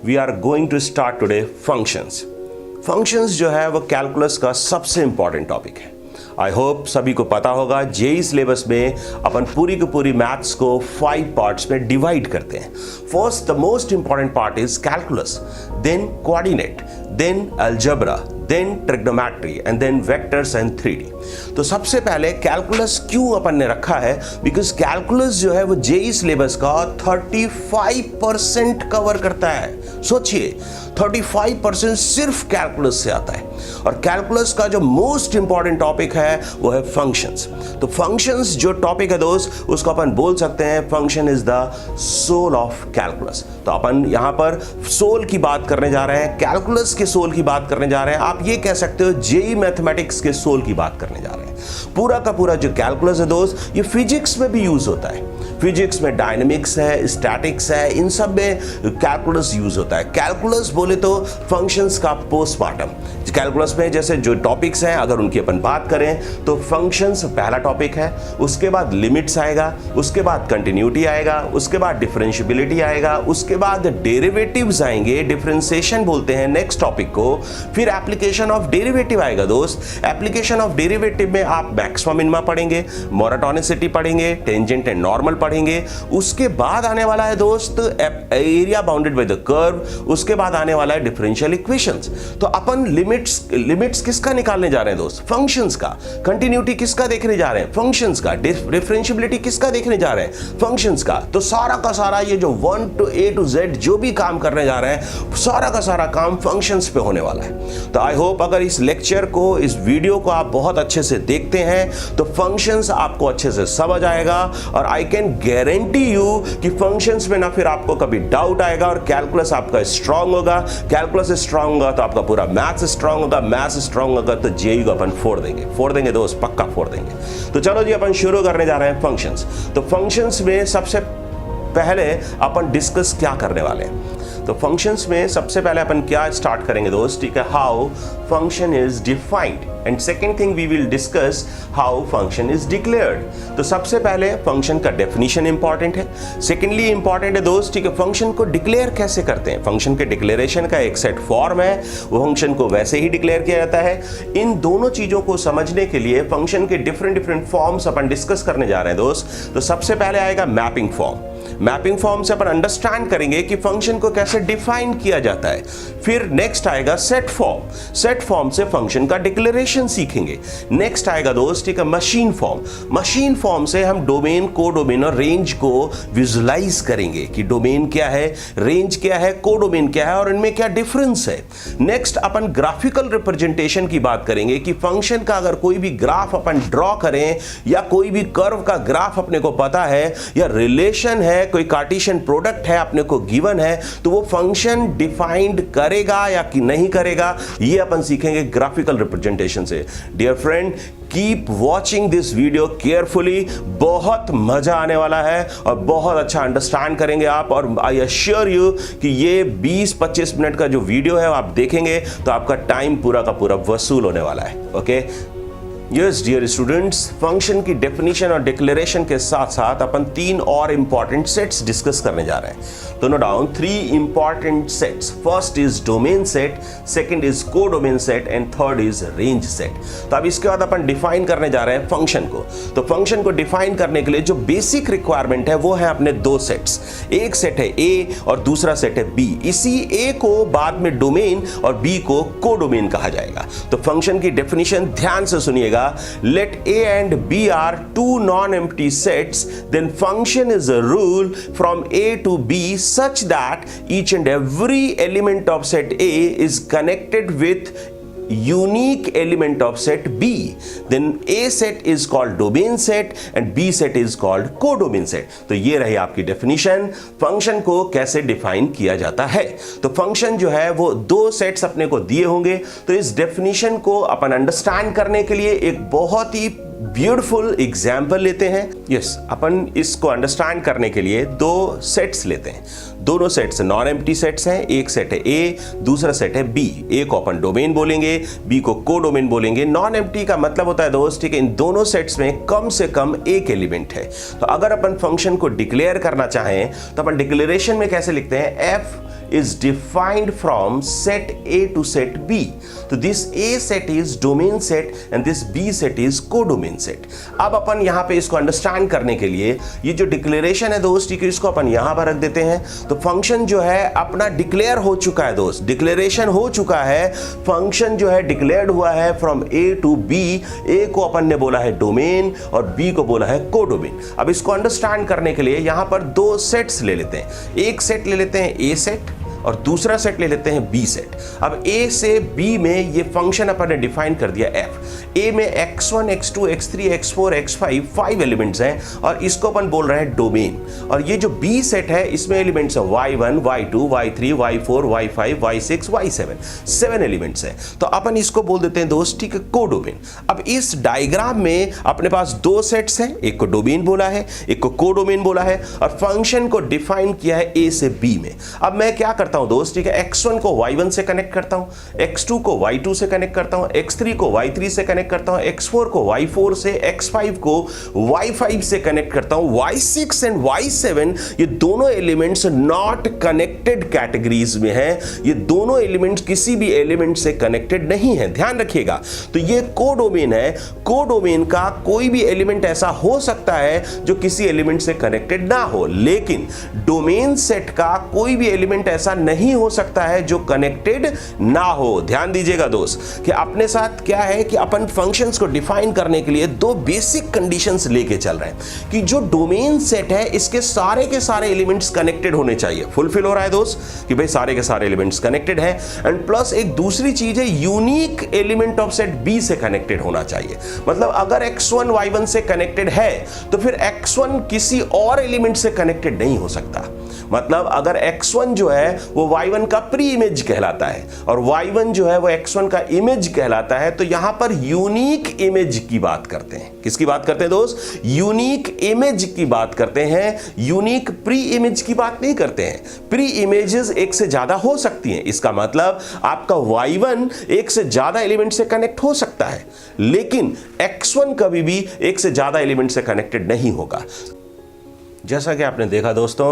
We are going to start today functions. Functions जो है वो कैलकुलस का सबसे इंपॉर्टेंट टॉपिक है। आई होप सभी को पता होगा जेईई सिलेबस में अपन पूरी की पूरी मैथ्स को 5 पार्ट्स में डिवाइड करते हैं। First the most important part is calculus, then coordinate, then algebra, then trigonometry and then vectors and 3D। तो सबसे पहले कैलकुलस क्यों अपन ने रखा है, बिकॉज कैलकुलस जो है वो जेईई सिलेबस का 35% कवर करता है। सोचिए 35% सिर्फ कैलकुलस से आता है, और कैलकुलस का जो मोस्ट इंपॉर्टेंट टॉपिक है वो है फंक्शंस। तो फंक्शंस जो टॉपिक है दोस्त, उसको अपन बोल सकते हैं function is the soul of calculus. तो अपन यहां पर सोल की बात करने जा रहे हैं, कैलकुलस के सोल की बात करने जा रहे हैं। आप ये कह सकते हो जेईई मैथमेटिक्स के सोल की बात करने जा रहे हैं। पूरा का पूरा जो कैलकुलस है दोस्त, ये फिजिक्स में भी यूज होता है। फिजिक्स में डायनेमिक्स है, स्टैटिक्स है, इन सब में कैलकुलस यूज होता है। कैलकुलस बोले तो फंक्शंस का पोस्टमार्टम। कैलकुलस में जैसे जो टॉपिक्स हैं, अगर उनकी अपन बात करें तो फंक्शंस पहला टॉपिक है, उसके बाद लिमिट्स आएगा, उसके बाद कंटिन्यूटी आएगा, उसके बाद डिफरेंशियबिलिटी आएगा, उसके बाद डेरिवेटिव्स आएंगे, डिफरेंशिएशन बोलते हैं नेक्स्ट टॉपिक को, फिर एप्लीकेशन ऑफ डेरिवेटिव आएगा दोस्त। एप्लीकेशन ऑफ डेरिवेटिव में आप मैक्सिमा मिनिमा पढ़ेंगे, मोनोटोनिसिटी पढ़ेंगे, टेंजेंट एंड नॉर्मल पढ़ेंगे। उसके बाद आने वाला है दोस्त area bounded by the curve, उसके बाद आने वाला है डिफरेंशियल इक्वेशंस। तो अपन लिमिट्स किसका निकालने जा रहे हैं दोस्त? फंक्शंस का। कंटिन्यूटी किसका देखने जा रहे हैं? फंक्शंस का। डिफरेंशियबिलिटी किसका देखने जा रहे हैं? फंक्शंस का। तो सारा का सारा ये जो 1 to A to Z जो भी काम करने जा रहे हैं, सारा का सारा काम फंक्शंस पे होने वाला है। तो आई होप अगर इस लेक्चर को, इस वीडियो को आप बहुत अच्छे से देखते हैं तो फंक्शंस आपको अच्छे से समझ आएगा, और आई कैन गारंटी यू कि फंक्शंस में ना फिर आपको कभी डाउट आएगा, और कैलकुलस आपका स्ट्रांग होगा। कैलकुलस स्ट्रांग होगा तो आपका पूरा मैथ्स स्ट्रांग होगा, मैथ्स स्ट्रांग होगा तो जेईई को अपन फोड़ देंगे दोस्त, पक्का फोड़ देंगे। तो चलो जी अपन शुरू करने जा रहे हैं फंक्शंस। तो फंक्शंस में सबसे पहले अपन डिस्कस क्या करने वाले हैं? तो फंक्शंस में सबसे पहले अपन क्या स्टार्ट करेंगे दोस्त, ठीक है, how function is defined, and second thing we will discuss how function is declared. तो सबसे पहले फंक्शन का डेफिनेशन इंपॉर्टेंट है, सेकेंडली इंपॉर्टेंट है दोस्त, ठीक है, फंक्शन को डिक्लेयर कैसे करते हैं। फंक्शन के डिक्लेरेशन का एक सेट फॉर्म है, वो फंक्शन को वैसे ही डिक्लेयर किया जाता है। इन दोनों चीजों को समझने के लिए फंक्शन के डिफरेंट फॉर्म्स अपन डिस्कस करने जा रहे हैं दोस्त। तो सबसे पहले आएगा मैपिंग फॉर्म। मैपिंग फॉर्म से अपन अंडरस्टैंड करेंगे कि फंक्शन को कैसे डिफाइन किया जाता है। फिर नेक्स्ट आएगा सेट फॉर्म। सेट फॉर्म से फंक्शन का डिक्लेरेशन सीखेंगे। नेक्स्ट आएगा दोस्त, ठीक है, मशीन फॉर्म। मशीन फॉर्म से हम डोमेन, कोडोमेन और रेंज को विजुलाइज करेंगे कि डोमेन क्या है, रेंज क्या है, कोडोमेन क्या है और इनमें क्या डिफरेंस है। नेक्स्ट अपन ग्राफिकल रिप्रेजेंटेशन की बात करेंगे कि फंक्शन का अगर कोई भी ग्राफ अपन ड्रॉ करें, या कोई भी कर्व का ग्राफ अपने को पता है, या रिलेशन है, कोई कार्टेशियन प्रोडक्ट है अपने को गिवन है, तो वो फंक्शन डिफाइंड करेगा या कि नहीं करेगा, ये अपन सीखेंगे ग्राफिकल रिप्रेजेंटेशन से। Dear friend, keep watching this video carefully, बहुत मजा आने वाला है और बहुत अच्छा अंडरस्टैंड करेंगे आप। और आई अश्योर यू कि ये 20-25 मिनट का जो वीडियो है आप देखेंगे तो आपका टाइम पूरा का पूरा वसूल होने वाला है। Okay, yes dear students, function की डेफिनेशन और डिक्लेरेशन के साथ साथ अपन 3 और इंपॉर्टेंट सेट्स डिस्कस करने जा रहे हैं। तो note down 3 important sets. First is domain set, second is codomain set and third is range set. तो अब इसके बाद अपन डिफाइन करने जा रहे हैं फंक्शन को। तो फंक्शन को डिफाइन करने के लिए जो बेसिक रिक्वायरमेंट है वो है अपने 2 सेट्स। एक सेट है A और दूसरा सेट है B। इसी A को बाद में डोमेन और B को कोडोमेन कहा जाएगा। तो फंक्शन की डेफिनेशन ध्यान से सुनिएगा। Let A and B are 2 non-empty sets, then function is a rule from A to B such that each and every element of set A is connected with unique element of set B. Then A set is called domain set and B set is called codomain set. तो ये रही आपकी definition, function को कैसे define किया जाता है। तो फंक्शन जो है वो 2 सेट्स अपने को दिए होंगे। तो इस डेफिनेशन को अपन अंडरस्टैंड करने के लिए एक बहुत ही ब्यूटीफुल एग्जाम्पल लेते हैं। यस, अपन इसको अंडरस्टैंड करने के लिए 2 सेट्स लेते हैं। दोनों सेट्स नॉन एम्प्टी सेट्स हैं। एक सेट है A, दूसरा सेट है B। A को अपन डोमेन बोलेंगे, B को कोडोमेन बोलेंगे। नॉन एम्प्टी का मतलब होता है दोस्त, ठीक है, इन दोनों सेट्स में कम से कम एक एलिमेंट है। तो अगर अपन फंक्शन को डिक्लेयर करना चाहें तो अपन डिक्लेरेशन में कैसे लिखते हैं, F is defined from set A to set B. तो this A set is domain set and this B set is codomain set. अब अपन यहां पे इसको अंडरस्टैंड करने के लिए ये जो डिक्लेरेशन है दोस्त, ठीक है, इसको अपन यहां पर रख देते हैं। तो फंक्शन जो है अपना डिक्लेयर हो चुका है दोस्त, डिक्लेरेशन हो चुका है, फंक्शन जो है डिक्लेयर्ड हुआ है from A to B। A को अपन ने बोला है डोमेन और B को बोला है कोडोमेन। अब इसको अंडरस्टैंड करने के लिए यहां पर दो सेट्स ले लेते हैं। एक सेट ले लेते हैं A सेट और दूसरा सेट ले लेते हैं B सेट। अब A से B में ये फंक्शन अपन ने डिफाइन कर दिया f। A में x1, x2, x3, x4, x5 5 elements हैं और इसको अपन बोल रहे हैं डोमेन। और ये जो B सेट है इसमें एलिमेंट्स हैं y1, y2, y3, y4, y5, y6, y7 7 elements हैं। तो अपन इसको बोल देते हैं दोस्त, ठीक है, कोडोमेन। अब इस डायग्राम में अपने पास दो सेट्स हैं, एक को डोमेन बोला है, एक को कोडोमेन बोला है और फंक्शन को डिफाइन किया है A से B में। अब मैं क्या करता हूं दोस्त, ठीक है, x1 को y1 से कनेक्ट करता हूं, x2 को y2 से कनेक्ट करता हूं, x3 को y3 से कनेक्ट करता हूं, x4 को y4 से, x5 को y5 से कनेक्ट करता हूं। y6 एंड y7 ये दोनों एलिमेंट्स नॉट कनेक्टेड कैटेगरीज में हैं। ये दोनों एलिमेंट्स किसी भी एलिमेंट से कनेक्टेड नहीं है, ध्यान रखिएगा। तो ये कोडोमेन है। कोडोमेन का कोई भी एलिमेंट ऐसा हो सकता है जो किसी एलिमेंट से कनेक्टेड ना हो, लेकिन डोमेन सेट का कोई भी एलिमेंट ऐसा नहीं हो सकता है जो कनेक्टेड ना हो। ध्यान दीजिएगा दोस्त कि अपने साथ क्या है कि अपन फंक्शंस को डिफाइन करने के लिए दो बेसिक कंडीशंस लेके चल रहे हैं कि जो डोमेन सेट है इसके सारे के सारे एलिमेंट्स कनेक्टेड होने चाहिए। फुलफिल हो रहा है दोस्त कि भाई सारे के सारे एलिमेंट्स कनेक्टेड है। एंड प्लस एक दूसरी चीज है, unique element of set B से कनेक्टेड होना चाहिए। मतलब अगर x1 y1 से कनेक्टेड है तो फिर x1 किसी और एलिमेंट से कनेक्टेड नहीं हो सकता। मतलब अगर x1 जो है वो y1 का प्री इमेज कहलाता है और y1 जो है वो x1 का इमेज कहलाता है, तो यहां पर यूनिक इमेज की बात करते हैं। किसकी बात करते हैं दोस्त? यूनिक इमेज की बात करते हैं, यूनिक प्री इमेज की बात नहीं करते हैं। प्री इमेजेस एक से ज्यादा हो सकती हैं, इसका मतलब आपका y1 एक से ज्यादा एलिमेंट से कनेक्ट हो सकता है, लेकिन x1 कभी भी एक से ज्यादा एलिमेंट से कनेक्टेड नहीं होगा। जैसा कि आपने देखा दोस्तों,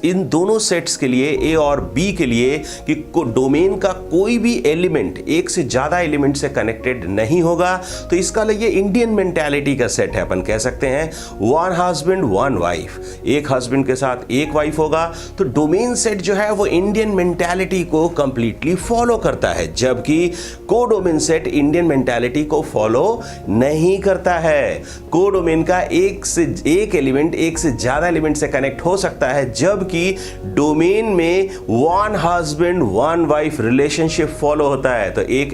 इन दोनों सेट्स के लिए ए और बी के लिए कि डोमेन का कोई भी एलिमेंट एक से ज्यादा एलिमेंट से कनेक्टेड नहीं होगा। तो इसका ये इंडियन मेंटालिटी का सेट है। अपन कह सकते हैं वन हस्बैंड वन वाइफ, एक हस्बैंड के साथ एक वाइफ होगा। तो डोमेन सेट जो है वो इंडियन मेंटालिटी को कंप्लीटली फॉलो करता है, जबकि कोडोमेन सेट इंडियन मेंटालिटी को फॉलो नहीं करता है। कोडोमेन का एक एलिमेंट एक से ज्यादा एलिमेंट से कनेक्ट हो सकता है, जबकि डोमेन में one husband one wife relationship follow होता है। तो एक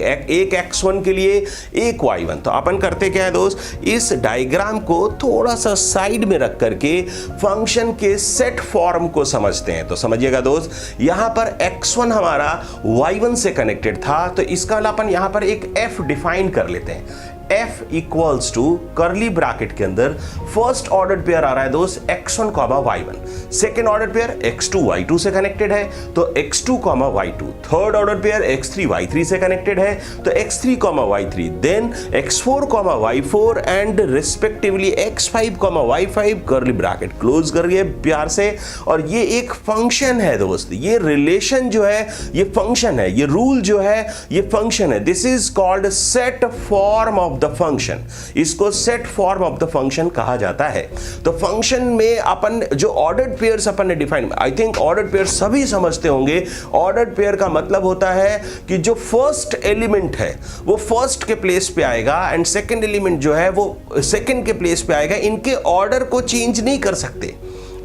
x1 के लिए एक y1। तो अपन करते क्या है दोस्त, इस डायग्राम को थोड़ा सा साइड में रख करके फंक्शन के सेट फॉर्म को समझते हैं। तो समझिएगा दोस्त, यहां पर x1 हमारा y1 से कनेक्टेड था, तो इसका अपन यहां पर एक f डिफाइन कर लेते हैं। f equals to curly bracket के अंदर फर्स्ट ऑर्डर पेयर आ रहा है दोस्त x1, y1। Second order pair x2, y2 से कनेक्टेड है तो x2, y2। Third order pair x3, y3 से कनेक्टेड है तो x3, y3। Then x4, y4 and respectively x5, y5 curly bracket close करिए प्यार से। और ये एक फंक्शन है दोस्त, ये रिलेशन जो है ये फंक्शन है, ये रूल जो है ये फंक्शन है। This is called set form of the function. इसको set form of the function कहा जाता है। तो फंक्शन में अपन जो ऑर्डर्ड पेयर्स अपन ने define, I think ordered pair सभी समझते होंगे। ऑर्डर्ड पेयर का मतलब होता है कि जो फर्स्ट एलिमेंट है वो फर्स्ट के प्लेस पे आएगा एंड सेकंड एलिमेंट जो है वो सेकंड के प्लेस पे आएगा। इनके ऑर्डर को चेंज नहीं कर सकते।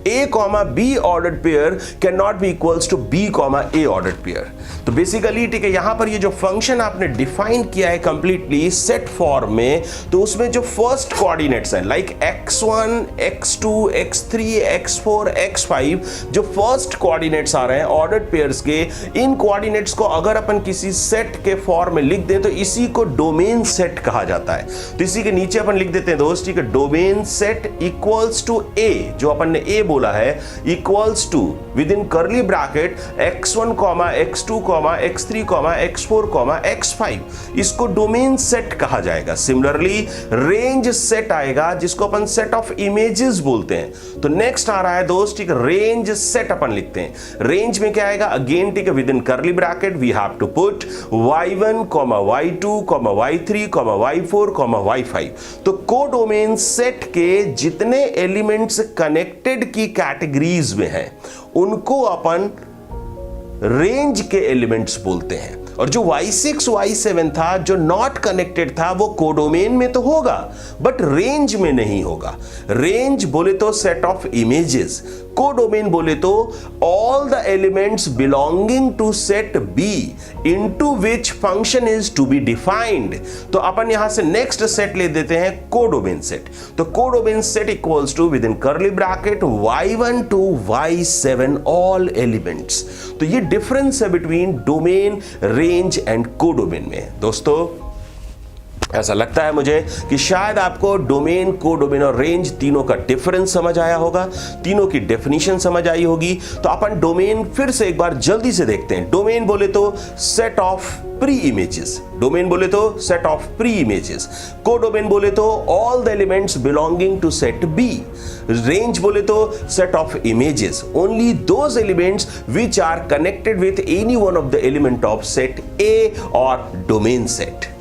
A, B ordered pair cannot be equals to B, A ordered pair। तो बेसिकली ठीक है, यहां पर ये जो फंक्शन आपने डिफाइन किया है कंप्लीटली सेट फॉर्म में, तो उसमें जो फर्स्ट कोऑर्डिनेट्स हैं like x1, x2, x3, x4, x5, जो फर्स्ट कोऑर्डिनेट्स आ रहे हैं ऑर्डर्ड पेयर्स के, इन कोऑर्डिनेट्स को अगर अपन किसी सेट के फॉर्म में लिख दें तो इसी को डोमेन सेट कहा जाता है। तो इसी के नीचे अपन लिख देते हैं दोस्त, ठीक है, domain set equals to A, जो अपन ने A बोला है equals to within curly bracket x1, x2, x3, x4, x5, इसको डोमेन सेट कहा जाएगा। सिमिलरली रेंज सेट आएगा जिसको अपन सेट ऑफ इमेजेस बोलते हैं। तो नेक्स्ट आ रहा है दोस्त, ठीक है, रेंज सेट अपन लिखते हैं। रेंज में क्या आएगा, अगेन ठीक है, within curly bracket we have to put y1, y2, y3, y4, y5। तो कोडोमेन सेट के जितने एलिमेंट्स कनेक्टेड की कैटेगरीज में हैं उनको अपन रेंज के एलिमेंट्स बोलते हैं। और जो y6, y7 था जो नॉट कनेक्टेड था वो कोडोमेन में तो होगा बट रेंज में नहीं होगा। रेंज बोले तो सेट ऑफ इमेजेस, कोडोमेन बोले तो all the elements belonging to set B into which function is to be defined. तो अपन यहां से नेक्स्ट सेट ले देते हैं कोडोमेन सेट। तो codomain set equals to within curly bracket y1 to y7 all elements. तो ये डिफरेंस है between domain, range and codomain में। दोस्तों ऐसा लगता है मुझे कि शायद आपको डोमेन, कोडोमेन और रेंज तीनों का डिफरेंस समझ आया होगा, तीनों की डेफिनेशन समझ आई होगी। तो अपन डोमेन फिर से एक बार जल्दी से देखते हैं। डोमेन बोले तो set of pre images, domain बोले तो set of pre images. Codomain बोले तो all the elements belonging to set B. Range बोले तो set of images, only those elements which are connected with any one of the element of set A और domain set.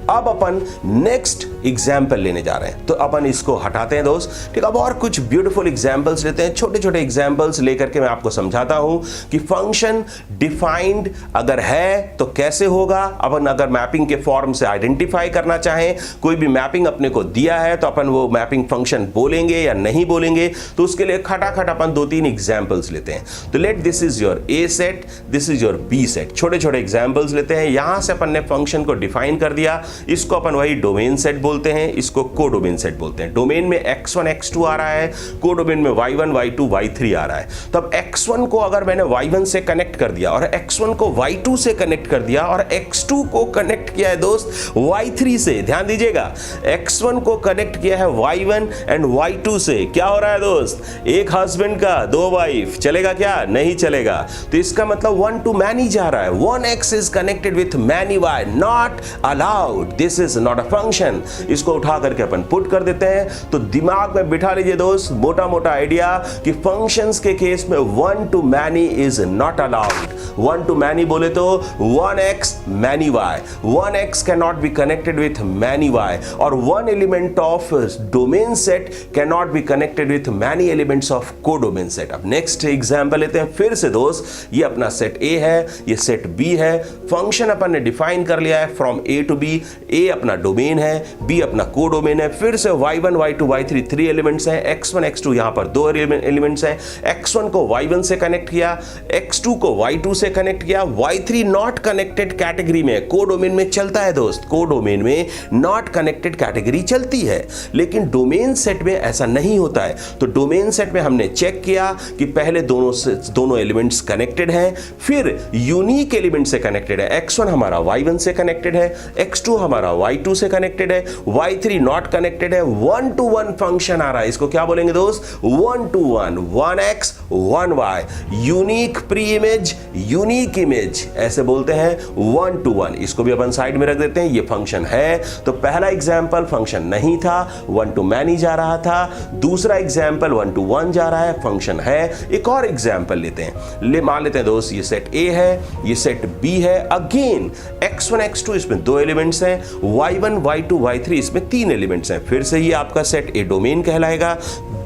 अब अपन next example लेने जा रहे हैं, तो अपन इसको हटाते हैं दोस्त, ठीक। अब और कुछ ब्यूटीफुल एग्जाम्पल्स लेते हैं, छोटे छोटे एग्जाम्पल्स लेकर के मैं आपको समझाता हूं कि फंक्शन डिफाइंड अगर है तो कैसे होगा। अपन अगर मैपिंग के फॉर्म से आइडेंटिफाई करना चाहें, कोई भी मैपिंग अपने को दिया है तो अपन वो मैपिंग फंक्शन बोलेंगे या नहीं बोलेंगे, तो उसके लिए खटाखट अपन 2-3 एग्जाम्पल्स लेते हैं। तो let this is your A set, this is your B set. छोटे छोटे एग्जाम्पल्स लेते हैं। यहां से अपन ने फंक्शन को डिफाइन कर दिया, इसको अपन वही डोमेन सेट बोलते हैं, इसको कोडोमेन सेट बोलते हैं। डोमेन में x1, x2 आ रहा है, कोडोमेन में y1, y2, y3 आ रहा है। तो अब x1 को अगर मैंने y1 से कनेक्ट कर दिया और x1 को y2 से कनेक्ट कर दिया और x2 को कनेक्ट किया है दोस्त y3 से, ध्यान दीजिएगा, x1 को कनेक्ट किया है y1 एंड y2 से, क्या हो रहा है दोस्त, एक हस्बैंड का 2 वाइफ, चलेगा क्या, नहीं चलेगा। तो इसका मतलब 1 to many जा रहा है। 1x is connected with many y, not allowed, this is not a function। इसको उठा करके अपन पुट कर देते हैं। तो दिमाग में बिठा लीजिए दोस्त मोटा मोटा आइडिया कि फंक्शंस के केस में 1 to many is not allowed। 1 to many बोले तो 1x many y, 1x cannot be connected with many y, और 1 element of domain set cannot be connected with many elements of codomain set। अब next example लेते हैं फिर से दोस्त। ये अपना सेट A है, ये सेट B है। फंक्शन अपन ने डिफाइन कर लिया है from A to B। A अपना डोमेन है, B अपना कोडोमेन है। फिर से y1, y2, y3 3 एलिमेंट्स हैं, x1, x2 यहां पर 2 एलिमेंट्स हैं। x1 को y1 से कनेक्ट किया, x2 को y2 से कनेक्ट किया, y3 नॉट कनेक्टेड कैटेगरी में, कोडोमेन में चलता है दोस्त, कोडोमेन में नॉट कनेक्टेड कैटेगरी चलती है, लेकिन डोमेन सेट में ऐसा नहीं होता है। तो डोमेन सेट में हमने चेक किया कि पहले दोनों एलिमेंट्स कनेक्टेड हैं, फिर यूनिक एलिमेंट से कनेक्टेड है। x1 हमारा y1 से कनेक्टेड है, x2 हमारा y2 से कनेक्टेड है, y3 नॉट कनेक्टेड है। 1 to 1 फंक्शन आ रहा है, इसको क्या बोलेंगे दोस्त, 1 to 1, 1x 1y, unique pre image, unique image, ऐसे बोलते हैं 1 to 1। इसको भी अपन साइड में रख देते हैं। ये फंक्शन है। तो पहला एग्जांपल फंक्शन नहीं था, 1 to many जा रहा था। दूसरा एग्जांपल 1 to 1 जा रहा है, फंक्शन है। एक और एग्जांपल लेते हैं, मान लेते हैं दोस्त ये सेट A है, ये सेट B है। अगेन x1, x2 इसमें 2 एलिमेंट्स हैं, y1, y2, y3 इसमें 3 एलिमेंट्स हैं। फिर से ये आपका सेट A डोमेन कहलाएगा,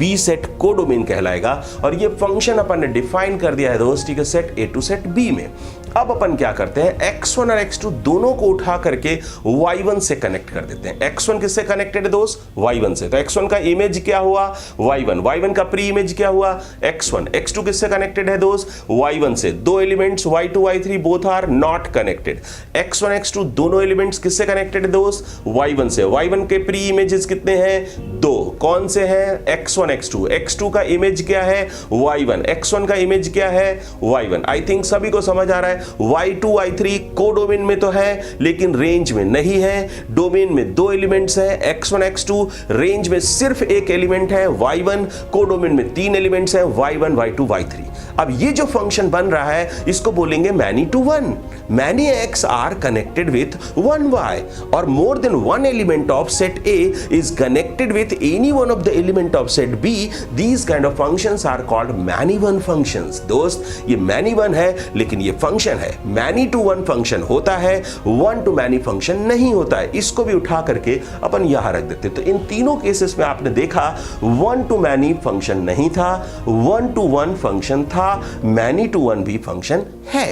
B सेट कोडोमेन कहलाएगा। और ये फंक्शन अपन ने डिफाइन कर दिया है दोस्त, ठीक है, set A to set B में। अब अपन क्या करते हैं, x1 और x2 दोनों को उठा करके y1 से कनेक्ट कर देते हैं। x1 किससे कनेक्टेड है दोस्त, y1 से। तो x1 का इमेज क्या हुआ, y1, y1 का प्री इमेज क्या हुआ, x1। x2 किससे कनेक्टेड है दोस्त, y1 से। 2 elements y2, y3 both are not connected. x1, x2 दोनों एलिमेंट्स किससे कनेक्टेड है दोस्त, y1 से। y1 के प्री इमेजेस कितने हैं, 2। कौन से हैं, x1, x2। x2 का इमेज क्या है, y1। x1 का इमेज क्या है, y1। आई थिंक सभी को समझ आ रहा है y2 y3 कोडोमेन में तो है लेकिन रेंज में नहीं है। डोमेन में दो एलिमेंट्स हैं x1 x2, रेंज में सिर्फ एक एलिमेंट है y1, कोडोमेन में तीन एलिमेंट्स हैं y1 y2 y3। अब ये जो फंक्शन बन रहा है इसको बोलेंगे many to one. Many x are connected with one y और more than one element of set A is connected with any one of the element of set B. These kind of functions are called many one functions. दोस्त ये many one है लेकिन ये function है। many to one function होता है, one to many function नहीं होता है। इसको भी उठा करके अपन यहां रख देते। तो इन तीनों केसेस में आपने देखा one to many फंक्शन नहीं था, one to one फंक्शन था, many to one भी फंक्शन है।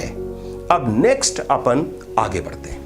अब नेक्स्ट अपन आगे बढ़ते हैं।